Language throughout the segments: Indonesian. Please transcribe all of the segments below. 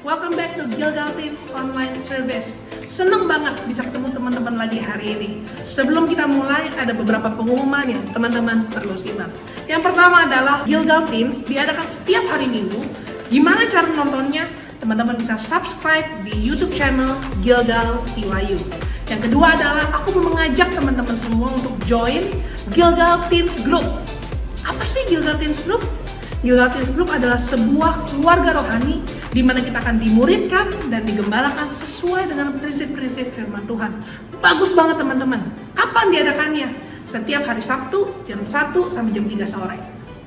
Welcome back to Gilgal Teens Online Service. Seneng banget bisa ketemu teman-teman lagi hari ini. Sebelum kita mulai, ada beberapa pengumuman yang teman-teman perlu simak. Yang pertama adalah Gilgal Teens diadakan setiap hari Minggu. Gimana cara nontonnya? Teman-teman bisa subscribe di YouTube channel Gilgal TYU. Yang kedua adalah aku mau mengajak teman-teman semua untuk join Gilgal Teens Group. Apa sih Gilgal Teens Group? Gilgal Teens Group adalah sebuah keluarga rohani di mana kita akan dimuridkan dan digembalakan sesuai dengan prinsip-prinsip firman Tuhan. Bagus banget teman-teman. Kapan diadakannya? Setiap hari Sabtu jam 1 sampai jam 3 sore.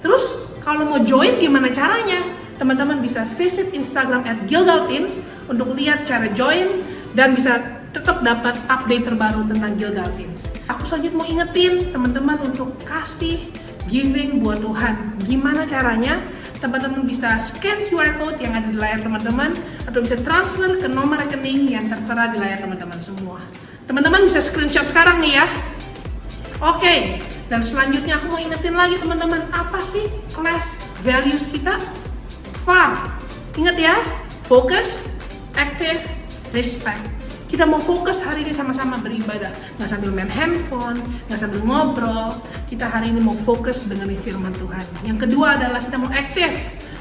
Terus kalau mau join gimana caranya? Teman-teman bisa visit Instagram @gilgalteens untuk lihat cara join dan bisa tetap dapat update terbaru tentang Gilgal Teens. Aku selanjutnya mau ingetin teman-teman untuk kasih giving buat Tuhan. Gimana caranya? Teman-teman bisa scan QR code yang ada di layar teman-teman atau bisa transfer ke nomor rekening yang tertera di layar teman-teman semua. Teman-teman bisa screenshot sekarang nih ya. Oke, dan selanjutnya aku mau ingetin lagi teman-teman, apa sih class values kita? FAR. Ingat ya, focus, active, respect. Kita mau fokus hari ini sama-sama beribadah, nggak sambil main handphone, nggak sambil ngobrol. Kita hari ini mau fokus dengan firman Tuhan. Yang kedua adalah kita mau aktif.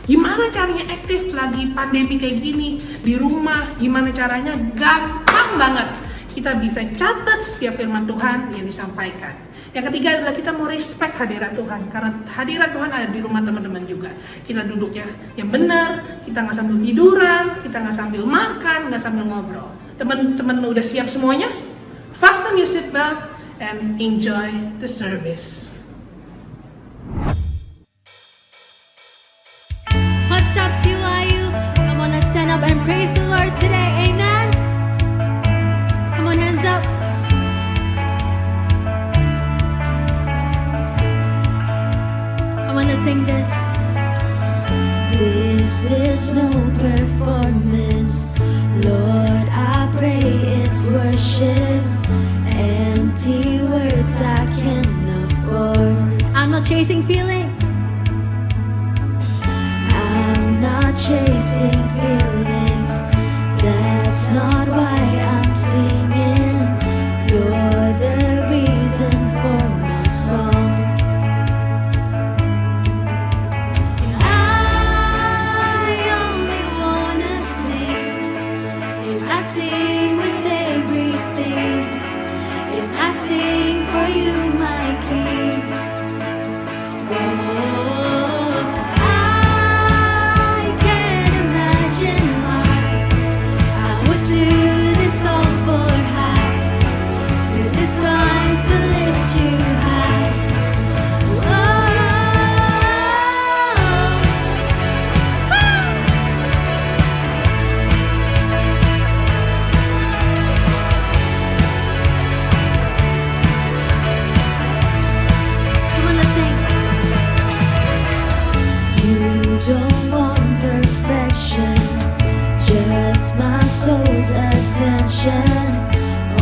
Gimana caranya aktif lagi pandemi kayak gini di rumah? Gimana caranya? Gampang banget. Kita bisa catat setiap firman Tuhan yang disampaikan. Yang ketiga adalah kita mau respect hadirat Tuhan, karena hadirat Tuhan ada di rumah teman-teman juga. Kita duduknya yang benar, kita nggak sambil tiduran, kita nggak sambil makan, nggak sambil ngobrol. Teman-teman udah siap semuanya? Fasten your seatbelt and enjoy the service. What's up, TYU? Come on, let's stand up and praise the Lord today. Amen. Come on, hands up. Come on, let's sing this. This is no performance, Lord, I pray it's worship. Empty words I can't afford. I'm not chasing feelings. I'm not chasing feelings. That's not why I'm singing. You're the reason for my song. I only wanna sing. If I sing with everything, if I sing for you, my King. Oh, I can't imagine why I would do this all for high, 'cause it's fine to lift you high. Come on, let's sing. You don't want perfection, just my soul's attention.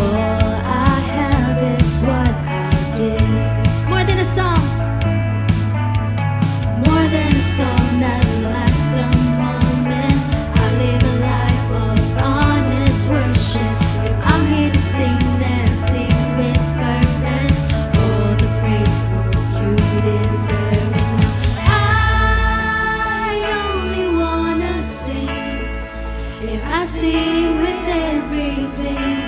All I have is what I give. More than a song, more than a song that lasts a moment. I live a life of honest worship. If I'm here to sing, then sing with purpose. All the praise for you deserve. I only wanna sing. If I sing with everything,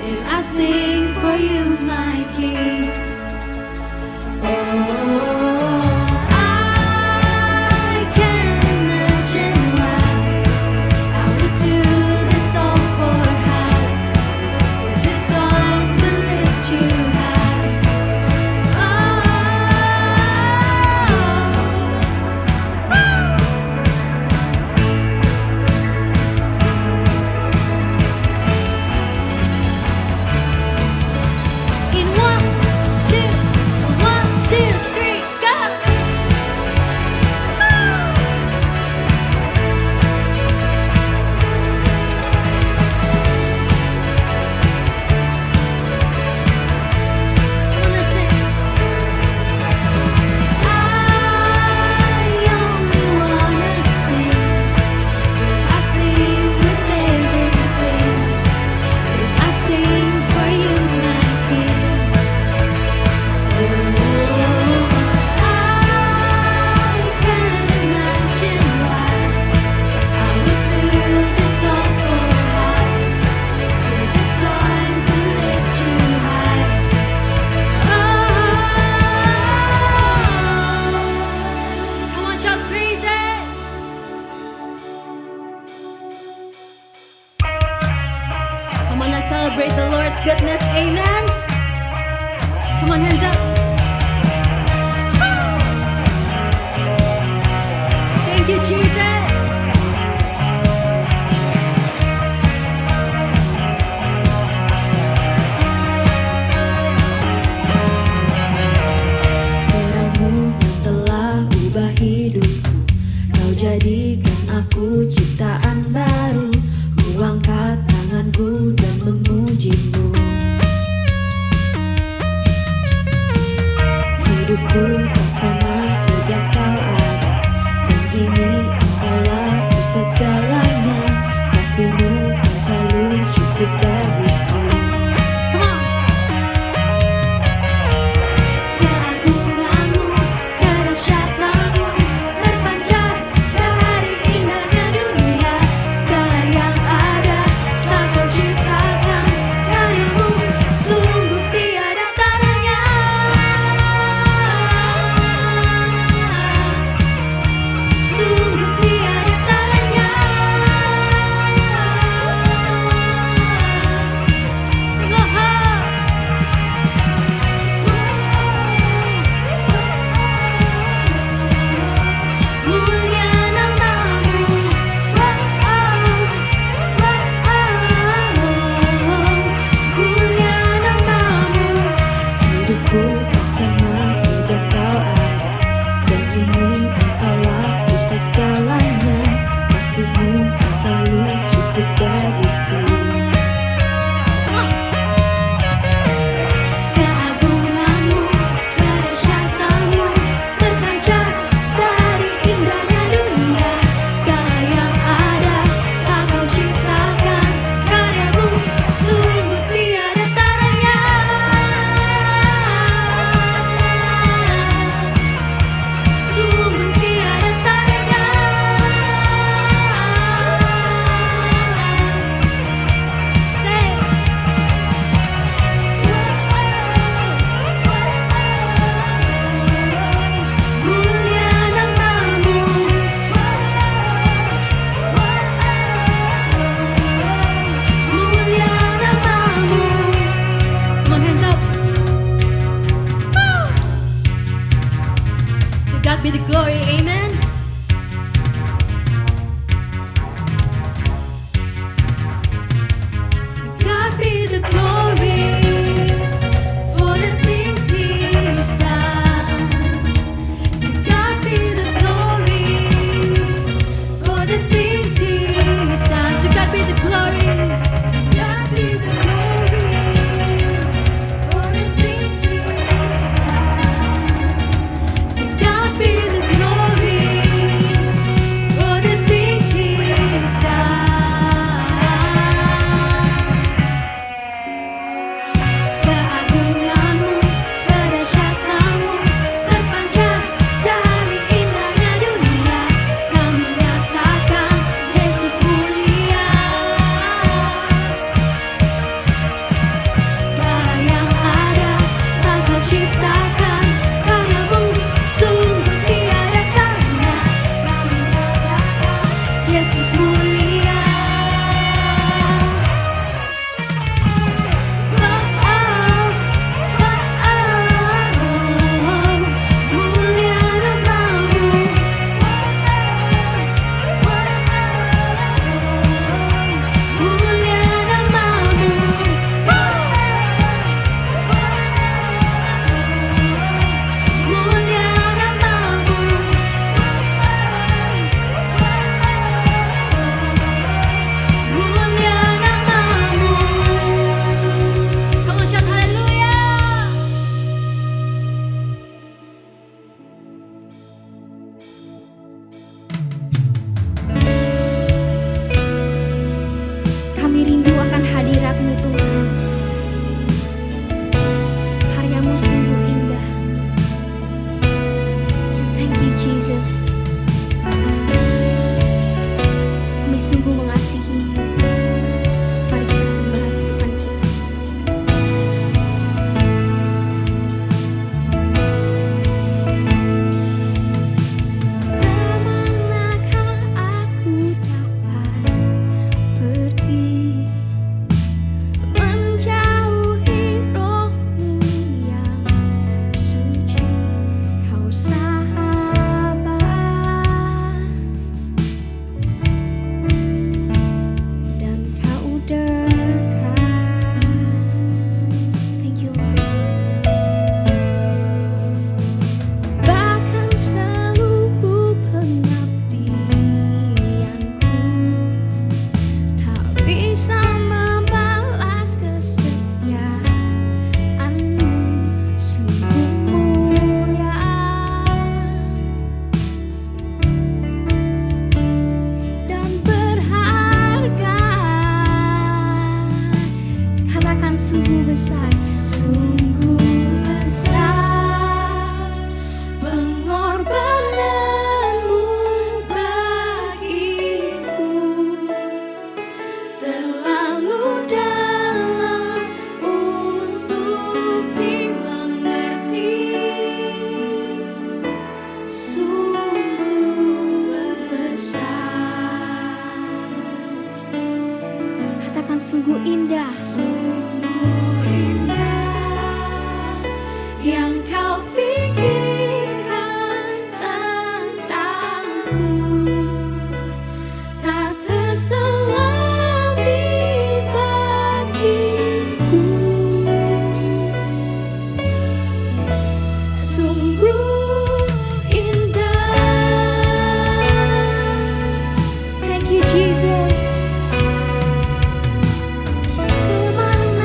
if I sing for you, my King. Oh, I can't imagine why I would do this all for high, 'cause it's all to lift you high. and celebrate the Lord's goodness. Amen. Come on, hands up. Thank you, Jesus. Terangmu yang telah ubah hidupku, Kau jadikan aku ciptaan baru. Ku angkat tanganku dan memuji-Mu. Hidupku bersama sejak Kau ada, dan kini Engkaulah pusat segalanya. Kasih-Mu kan selalu cukup bagiku. Come on. Keagungan-Mu, kedahsyatan-Mu terpancar dari indahnya dunia. Segala yang ada telah Kau ciptakan, karya-Mu sungguh tiada tandanya. Sungguh tiada tandanya. Sing mulia nama-Mu, mulia nama-Mu. Hidupku bersama sejak Kau ada, dan kini Engkaulah pusat segalanya. Kasih-Mu kan selalu cukup bagiku. Keagungan-Mu, kedahsyatan-Mu terpancar dari indahnya dunia. Segala yang ada telah Kau ciptakan, karya-Mu sungguh tiada tandanya. Sungguh tiada tandanya. Mulia nama-Mu, mulia nama-Mu. Come on, hands up. Woo! To God be the glory, amen. To God be the glory for the things He's done. To God be the glory for the things He's done. To God be the glory. To God be the glory for the things He's done. To God be the glory for the things He's done. Keagungan-Mu, kedahsyatan-Mu terpancar dari indahnya dunia. Kami nyatakan Yesus mulia. Segala yang ada telah Kau ciptakan, karya-Mu sungguh tiada tandanya. Kami nyatakan Yesus mulia. Mulia nama-Mu, mulia nama-Mu. Mulia nama-Mu. Mulia nama-Mu. Come on, shout hallelujah. Kami rindu akan hadirat-Mu, Tuhan. Karya-Mu sungguh indah. Thank you, Jesus. Kami sungguh mengasihi-Mu. Mari kita sembah Tuhan kita. Kemanakah aku dapat pergi? katakan sungguh indah. Sungguh indah yang kau pikirkan tentangku, tak terselami bagiku. Sungguh indah. Thank you, Jesus. Kemana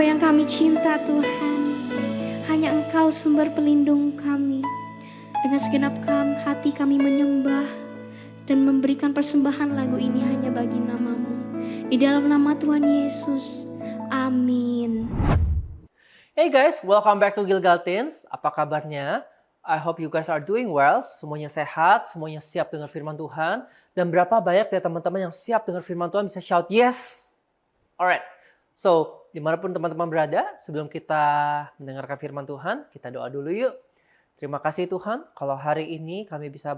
Engkau yang kami cinta Tuhan. Hanya Engkau sumber pelindung kami. Dengan segenap hati kami menyembah dan memberikan persembahan lagu ini hanya bagi nama-Mu. Di dalam nama Tuhan Yesus. Amin. Hey guys, welcome back to Gilgal Teens. Apa kabarnya? I hope you guys are doing well. Semuanya sehat, semuanya siap dengar firman Tuhan. Dan berapa banyak ya teman-teman yang siap dengar firman Tuhan bisa shout yes? Alright, so dimanapun teman-teman berada, sebelum kita mendengarkan firman Tuhan, kita doa dulu yuk. Terima kasih Tuhan, kalau hari ini kami bisa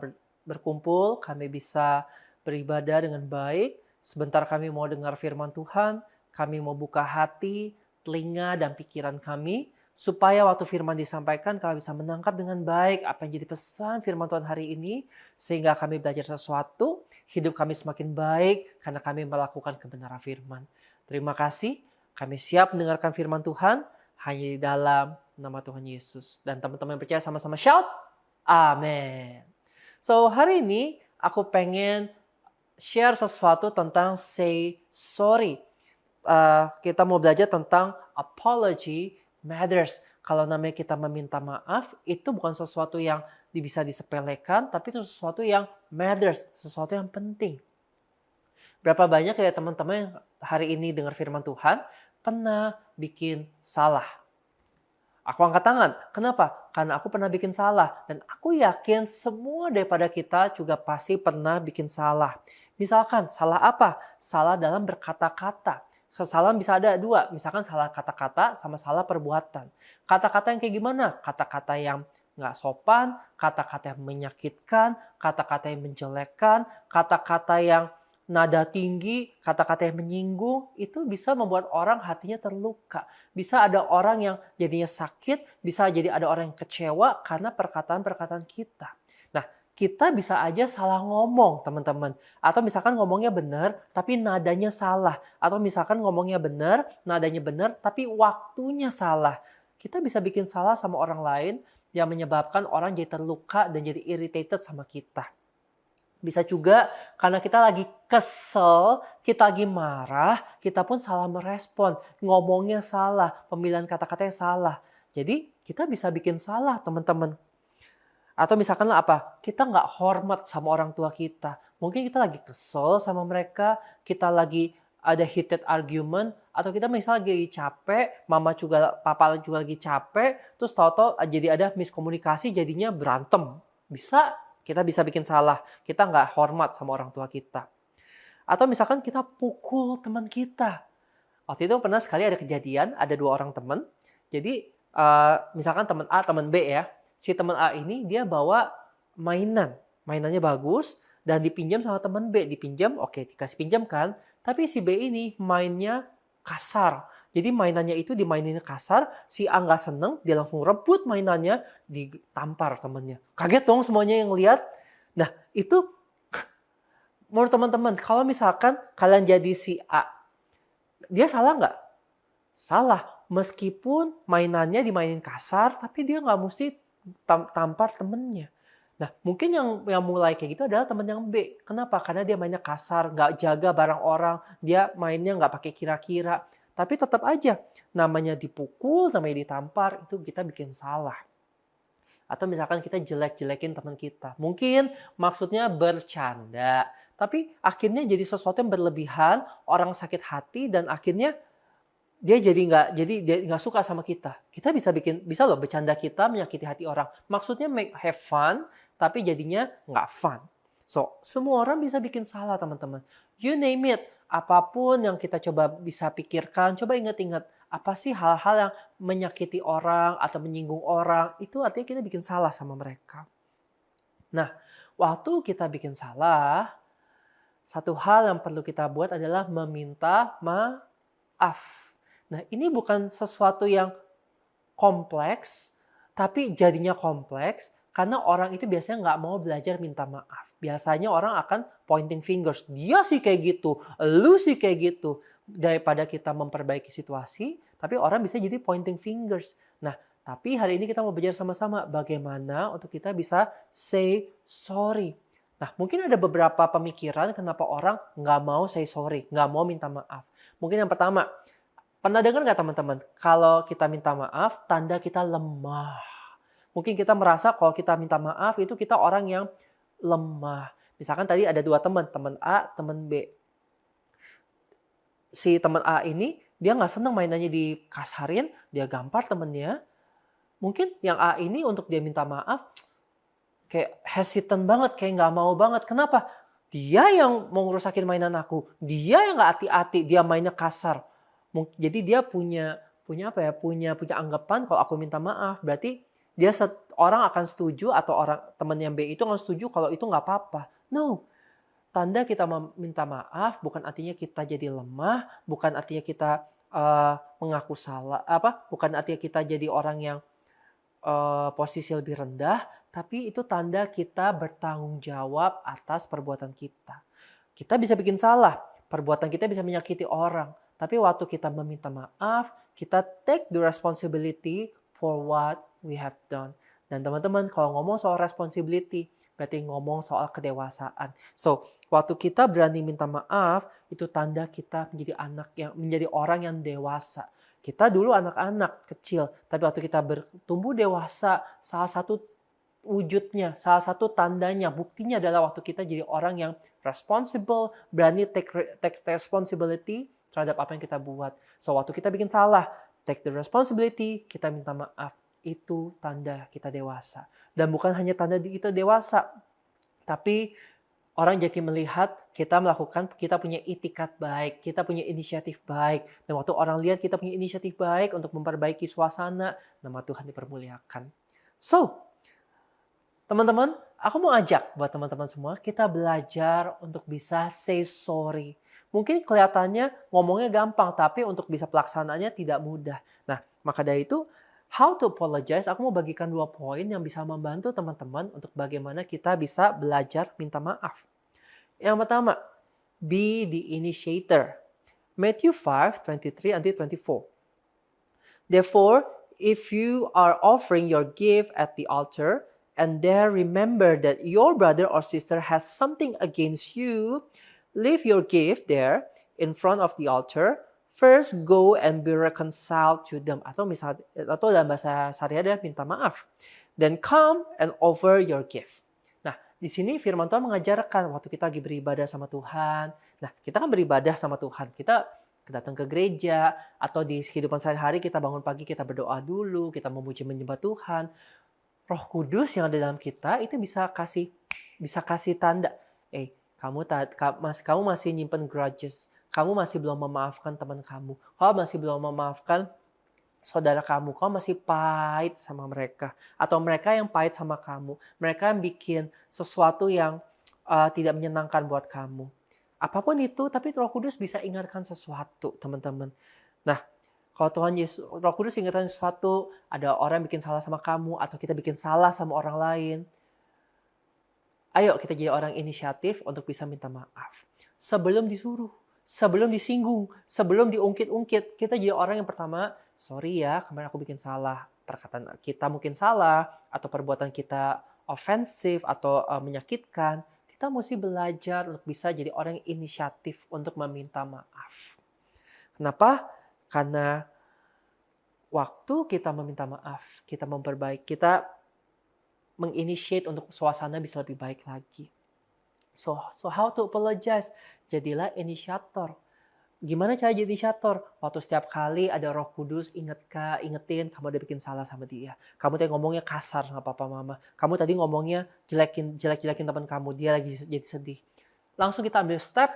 berkumpul, kami bisa beribadah dengan baik. Sebentar kami mau dengar firman Tuhan, kami mau buka hati, telinga, dan pikiran kami, supaya waktu firman disampaikan, kami bisa menangkap dengan baik apa yang jadi pesan firman Tuhan hari ini, sehingga kami belajar sesuatu, hidup kami semakin baik, karena kami melakukan kebenaran firman. Terima kasih, kami siap mendengarkan firman Tuhan, hanya di dalam nama Tuhan Yesus. Dan teman-teman yang percaya sama-sama shout, Amin. So, hari ini aku pengen share sesuatu tentang say sorry. Kita mau belajar tentang apology matters. Kalau namanya kita meminta maaf, itu bukan sesuatu yang bisa disepelekan, tapi itu sesuatu yang matters, sesuatu yang penting. Berapa banyak ya teman-teman yang hari ini dengar firman Tuhan, pernah bikin salah? Aku angkat tangan. Kenapa? Karena aku pernah bikin salah. Dan aku yakin semua daripada kita juga pasti pernah bikin salah. Misalkan, salah apa? Salah dalam berkata-kata. Kesalahan bisa ada dua, misalkan salah kata-kata sama salah perbuatan. Kata-kata yang kayak gimana? Kata-kata yang nggak sopan, kata-kata yang menyakitkan, kata-kata yang menjelekkan, kata-kata yang nada tinggi, kata-kata yang menyinggung, itu bisa membuat orang hatinya terluka. Bisa ada orang yang jadinya sakit, bisa jadi ada orang yang kecewa karena perkataan-perkataan kita. Nah, kita bisa aja salah ngomong, teman-teman. Atau misalkan ngomongnya benar, tapi nadanya salah. Atau misalkan ngomongnya benar, nadanya benar, tapi waktunya salah. Kita bisa bikin salah sama orang lain yang menyebabkan orang jadi terluka dan jadi irritated sama kita. Bisa juga karena kita lagi kesel, kita lagi marah, kita pun salah merespon. Ngomongnya salah, pemilihan kata-katanya salah. Jadi kita bisa bikin salah, teman-teman. Atau misalkan apa? Kita nggak hormat sama orang tua kita. Mungkin kita lagi kesel sama mereka, kita lagi ada heated argument, atau kita misalnya lagi capek, papa juga lagi capek, terus tahu-tahu jadi ada miskomunikasi, jadinya berantem. Kita bisa bikin salah. Kita nggak hormat sama orang tua kita. Atau misalkan kita pukul teman kita. Waktu itu pernah sekali ada kejadian, ada 2 orang teman. Jadi misalkan teman A, teman B ya. Si teman A ini dia bawa mainannya bagus dan dipinjam sama teman B. Dipinjam, oke, dikasih pinjam kan. Tapi si B ini mainnya kasar. Jadi mainannya itu dimaininnya kasar, si A nggak seneng, dia langsung rebut mainannya, ditampar temannya. Kaget dong semuanya yang lihat. Nah itu menurut teman-teman, kalau misalkan kalian jadi si A, dia salah nggak? Salah. Meskipun mainannya dimainin kasar, tapi dia nggak mesti tampar temennya. Nah, mungkin yang mulai kayak gitu adalah temen yang B. Kenapa? Karena dia mainnya kasar, nggak jaga barang orang, dia mainnya nggak pakai kira-kira. Tapi tetap aja, namanya dipukul, namanya ditampar, itu kita bikin salah. Atau misalkan kita jelek-jelekin teman kita. Mungkin maksudnya bercanda, tapi akhirnya jadi sesuatu yang berlebihan, orang sakit hati, dan akhirnya dia jadi nggak suka sama kita. Kita bisa loh bercanda kita menyakiti hati orang. Maksudnya have fun, tapi jadinya nggak fun. So, semua orang bisa bikin salah, teman-teman. You name it. Apapun yang kita coba bisa pikirkan, coba ingat-ingat. Apa sih hal-hal yang menyakiti orang atau menyinggung orang, itu artinya kita bikin salah sama mereka. Nah, waktu kita bikin salah, satu hal yang perlu kita buat adalah meminta maaf. Nah, ini bukan sesuatu yang kompleks, tapi jadinya kompleks karena orang itu biasanya nggak mau belajar minta maaf. Biasanya orang akan pointing fingers. Dia sih kayak gitu, lu sih kayak gitu. Daripada kita memperbaiki situasi, tapi orang bisa jadi pointing fingers. Nah, tapi hari ini kita mau belajar sama-sama bagaimana untuk kita bisa say sorry. Nah, mungkin ada beberapa pemikiran kenapa orang nggak mau say sorry, nggak mau minta maaf. Mungkin yang pertama Pernah dengar nggak teman-teman? Kalau kita minta maaf, tanda kita lemah. Mungkin kita merasa kalau kita minta maaf itu kita orang yang lemah. Misalkan tadi ada dua teman A, teman B. Si teman A ini dia nggak senang mainannya dikasarin, dia gampar temennya. Mungkin yang A ini untuk dia minta maaf kayak hesitant banget, kayak nggak mau banget. Kenapa? Dia yang mau ngerusakin mainan aku, dia yang nggak hati-hati, dia mainnya kasar. Jadi dia punya anggapan kalau aku minta maaf berarti dia orang akan setuju atau orang teman yang B itu akan setuju kalau itu nggak apa-apa. No, tanda kita minta maaf bukan artinya kita jadi lemah, bukan artinya kita mengaku salah, bukan artinya kita jadi orang yang posisi lebih rendah, tapi itu tanda kita bertanggung jawab atas perbuatan kita. Kita bisa bikin salah, perbuatan kita bisa menyakiti orang, tapi waktu kita meminta maaf, kita take the responsibility for what we have done. Dan teman-teman, kalau ngomong soal responsibility, berarti ngomong soal kedewasaan. So, waktu kita berani minta maaf, itu tanda kita menjadi orang yang dewasa. Kita dulu anak-anak kecil, tapi waktu kita bertumbuh dewasa, salah satu wujudnya, salah satu tandanya, buktinya adalah waktu kita jadi orang yang responsible, berani take responsibility terhadap apa yang kita buat. So, waktu kita bikin salah, take the responsibility, kita minta maaf. Itu tanda kita dewasa. Dan bukan hanya tanda kita dewasa, tapi orang jadi melihat kita punya itikat baik, kita punya inisiatif baik. Dan waktu orang lihat kita punya inisiatif baik untuk memperbaiki suasana, nama Tuhan dipermuliakan. So, teman-teman, aku mau ajak buat teman-teman semua, kita belajar untuk bisa say sorry. Mungkin kelihatannya ngomongnya gampang, tapi untuk bisa pelaksanaannya tidak mudah. Nah, maka dari itu, how to apologize, aku mau bagikan 2 poin yang bisa membantu teman-teman untuk bagaimana kita bisa belajar minta maaf. Yang pertama, be the initiator. Matthew 5:23-24. Therefore, if you are offering your gift at the altar, and there remember that your brother or sister has something against you, leave your gift there in front of the altar. First, go and be reconciled to them. Atau dalam bahasa sehari-hari minta maaf. Then come and offer your gift. Nah, di sini firman Tuhan mengajarkan waktu kita lagi beribadah sama Tuhan. Nah, kita kan beribadah sama Tuhan. Kita datang ke gereja atau di kehidupan sehari-hari kita bangun pagi, kita berdoa dulu, kita memuji menyembah Tuhan. Roh Kudus yang ada dalam kita itu bisa kasih tanda. Kamu masih nyimpen grudges. Kamu masih belum memaafkan teman kamu. Kamu masih belum memaafkan saudara kamu. Kamu masih pahit sama mereka. Atau mereka yang pahit sama kamu. Mereka yang bikin sesuatu yang tidak menyenangkan buat kamu. Apapun itu, tapi Roh Kudus bisa ingatkan sesuatu, teman-teman. Nah, kalau Tuhan Yesus, Roh Kudus ingatkan sesuatu, ada orang yang bikin salah sama kamu, atau kita bikin salah sama orang lain. Ayo kita jadi orang inisiatif untuk bisa minta maaf. Sebelum disuruh. Sebelum disinggung, sebelum diungkit-ungkit, kita jadi orang yang pertama, sorry ya, kemarin aku bikin salah. Perkataan kita mungkin salah, atau perbuatan kita ofensif atau menyakitkan. Kita mesti belajar untuk bisa jadi orang yang inisiatif untuk meminta maaf. Kenapa? Karena waktu kita meminta maaf, kita memperbaiki, kita menginitiate untuk suasana bisa lebih baik lagi. So how to apologize? Jadilah inisiator. Gimana cara jadi inisiator? Waktu setiap kali ada Roh Kudus ingetin kamu udah bikin salah sama dia. Kamu tadi ngomongnya kasar sama papa mama. Kamu tadi ngomongnya jelek-jelekin teman kamu. Dia lagi jadi sedih. Langsung kita ambil step.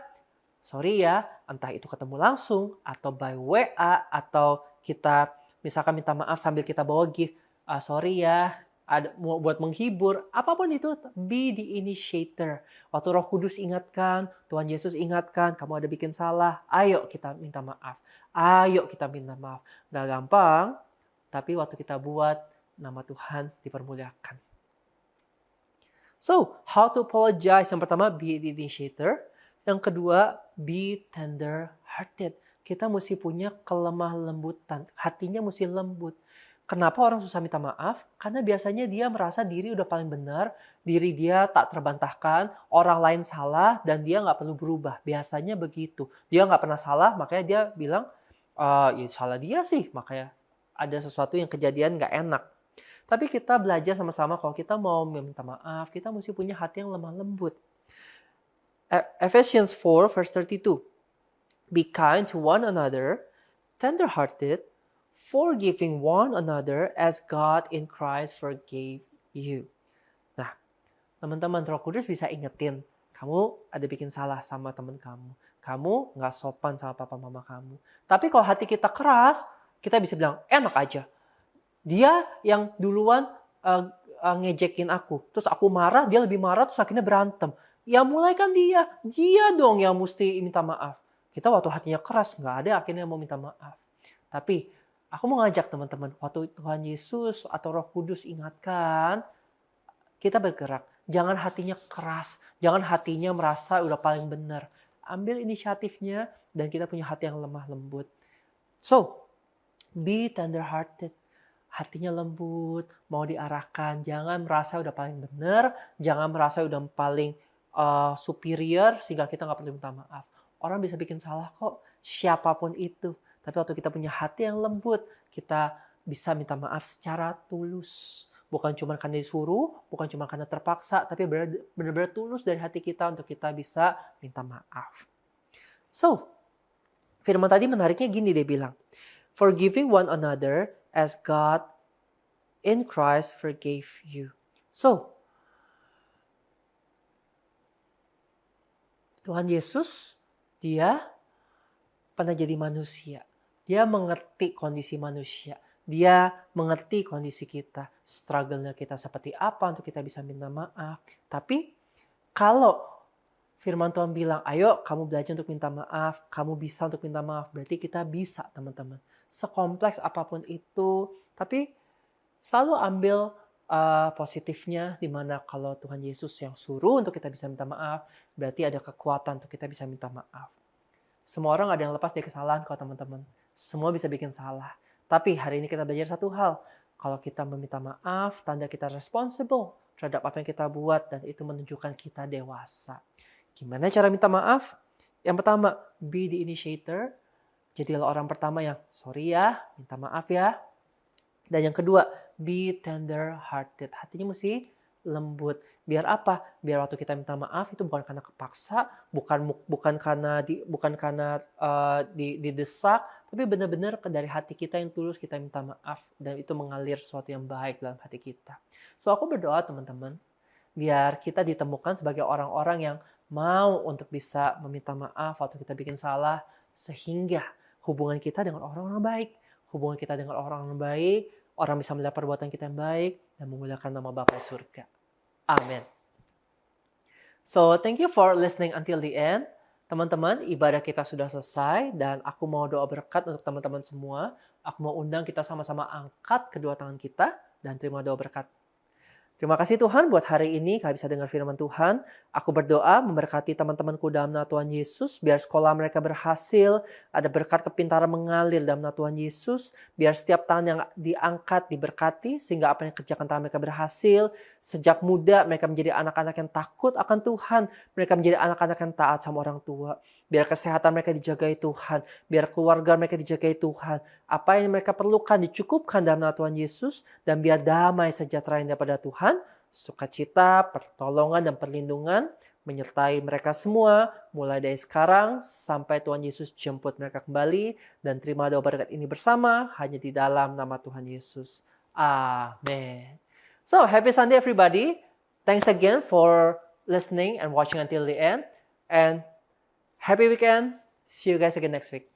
Sorry ya, entah itu ketemu langsung atau by WA atau kita misalkan minta maaf sambil kita bawa gift. Sorry ya, buat menghibur, apapun itu, be the initiator. Waktu Roh Kudus ingatkan, Tuhan Yesus ingatkan, kamu ada bikin salah, ayo kita minta maaf. Ayo kita minta maaf. Gak gampang, tapi waktu kita buat, nama Tuhan dipermuliakan. So, how to apologize? Yang pertama, be the initiator. Yang kedua, be tender-hearted. Kita mesti punya kelemah lembutan. Hatinya mesti lembut. Kenapa orang susah minta maaf? Karena biasanya dia merasa diri udah paling benar, diri dia tak terbantahkan, orang lain salah, dan dia nggak perlu berubah. Biasanya begitu. Dia nggak pernah salah, makanya dia bilang, ya salah dia sih, makanya ada sesuatu yang kejadian nggak enak. Tapi kita belajar sama-sama kalau kita mau meminta maaf, kita mesti punya hati yang lemah lembut. Ephesians 4 verse 32. Be kind to one another, tender-hearted, forgiving one another as God in Christ forgave you. Nah, teman-teman, Roh Kudus bisa ingetin, kamu ada bikin salah sama teman kamu. Kamu nggak sopan sama papa mama kamu. Tapi kalau hati kita keras, kita bisa bilang, enak aja. Dia yang duluan ngejekin aku. Terus aku marah, dia lebih marah, terus akhirnya berantem. Ya mulai kan dia dong yang mesti minta maaf. Kita waktu hatinya keras, nggak ada akhirnya mau minta maaf. Tapi aku mau ngajak teman-teman, waktu Tuhan Yesus atau Roh Kudus ingatkan, kita bergerak. Jangan hatinya keras, jangan hatinya merasa udah paling benar. Ambil inisiatifnya dan kita punya hati yang lemah lembut. So, be tender-hearted. Hatinya lembut, mau diarahkan. Jangan merasa udah paling benar, jangan merasa udah paling superior sehingga kita nggak perlu minta maaf. Orang bisa bikin salah kok, siapapun itu. Tapi waktu kita punya hati yang lembut, kita bisa minta maaf secara tulus. Bukan cuma karena disuruh, bukan cuma karena terpaksa, tapi benar-benar tulus dari hati kita untuk kita bisa minta maaf. So, firman tadi menariknya gini dia bilang, forgiving one another as God in Christ forgave you. So, Tuhan Yesus, dia pernah jadi manusia. Dia mengerti kondisi manusia. Dia mengerti kondisi kita. Struggle-nya kita seperti apa untuk kita bisa minta maaf. Tapi kalau firman Tuhan bilang, ayo kamu belajar untuk minta maaf. Kamu bisa untuk minta maaf. Berarti kita bisa teman-teman. Sekompleks apapun itu. Tapi selalu ambil positifnya. Dimana kalau Tuhan Yesus yang suruh untuk kita bisa minta maaf. Berarti ada kekuatan untuk kita bisa minta maaf. Semua orang ada yang lepas dari kesalahan kok teman-teman. Semua bisa bikin salah. Tapi hari ini kita belajar satu hal. Kalau kita meminta maaf, tanda kita responsible terhadap apa yang kita buat. Dan itu menunjukkan kita dewasa. Gimana cara minta maaf? Yang pertama, be the initiator. Jadilah orang pertama yang, sorry ya, minta maaf ya. Dan yang kedua, be tender-hearted. Hatinya mesti lembut. Biar apa? Biar waktu kita minta maaf itu bukan karena kepaksa, bukan karena didesak, tapi benar-benar dari hati kita yang tulus kita minta maaf dan itu mengalir sesuatu yang baik dalam hati kita. So aku berdoa teman-teman, biar kita ditemukan sebagai orang-orang yang mau untuk bisa meminta maaf waktu kita bikin salah, sehingga hubungan kita dengan orang-orang baik, orang bisa melihat perbuatan kita yang baik dan memuliakan nama Bapa di surga. Amin. So, thank you for listening until the end. Teman-teman, ibadah kita sudah selesai dan aku mau doa berkat untuk teman-teman semua. Aku mau undang kita sama-sama angkat kedua tangan kita dan terima doa berkat. Terima kasih Tuhan buat hari ini kami bisa dengar firman Tuhan. Aku berdoa memberkati teman-temanku dalam nama Tuhan Yesus. Biar sekolah mereka berhasil. Ada berkat kepintaran mengalir dalam nama Tuhan Yesus. Biar setiap tangan yang diangkat diberkati. Sehingga apa yang kerjakan tangan mereka berhasil. Sejak muda mereka menjadi anak-anak yang takut akan Tuhan. Mereka menjadi anak-anak yang taat sama orang tua. Biar kesehatan mereka dijagai Tuhan. Biar keluarga mereka dijagai Tuhan. Apa yang mereka perlukan dicukupkan dalam nama Tuhan Yesus. Dan biar damai sejahtera yang daripada Tuhan. Sukacita, pertolongan, dan perlindungan menyertai mereka semua. Mulai dari sekarang sampai Tuhan Yesus jemput mereka kembali. Dan terima doa berkat ini bersama. Hanya di dalam nama Tuhan Yesus. Amin. So, happy Sunday everybody. Thanks again for listening and watching until the end. And happy weekend. See you guys again next week.